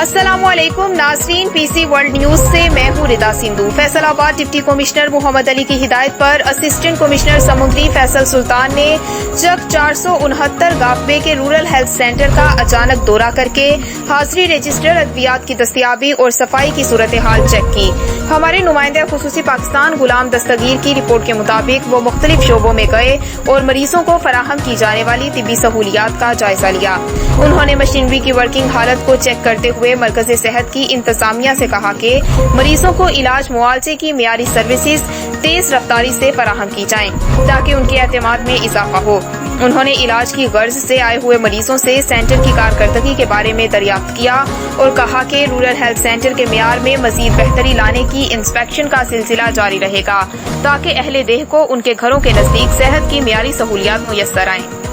अस्सलामुअलैकुम नाज़रीन, PC world news से मैं हूँ रिदा सिंधु। फैसलाबाद डिप्टी कमिश्नर मोहम्मद अली की हिदायत पर असिस्टेंट कमिश्नर समुद्री फैसल सुल्तान ने चक 469 गाफबे के रूरल हेल्थ सेंटर का अचानक दौरा करके हाजिरी रजिस्टर, अद्वियात की दस्तयाबी और सफाई की सूरत हाल चेक की। हमारे नुमाइंदे खुसूसी पाकिस्तान गुलाम दस्तगीर की रिपोर्ट के मुताबिक वो मुख्तलिफ शोबों में गए और मरीजों को फराहम की जाने वाली तिब्बी सहूलियात का जायजा लिया। उन्होंने मशीनरी की वर्किंग हालत को चेक करते हुए मरकज़े सेहत की इंतजामिया से कहा कि मरीजों को इलाज मुआवजे की मियारी सर्विसेज तेज रफ्तारी से फराहम की जाएं ताकि उनके एतमाद में इजाफा हो। उन्होंने इलाज की गर्ज से आए हुए मरीजों से सेंटर की कारकर्दगी के बारे में दरियाफ्त किया और कहा कि रूरल हेल्थ सेंटर के मियार में मजीद बेहतरी लाने की इंस्पेक्शन का सिलसिला जारी रहेगा ताकि अहले देह को उनके घरों के नजदीक सेहत की मियारी सहूलियात मुयस्सर आएं।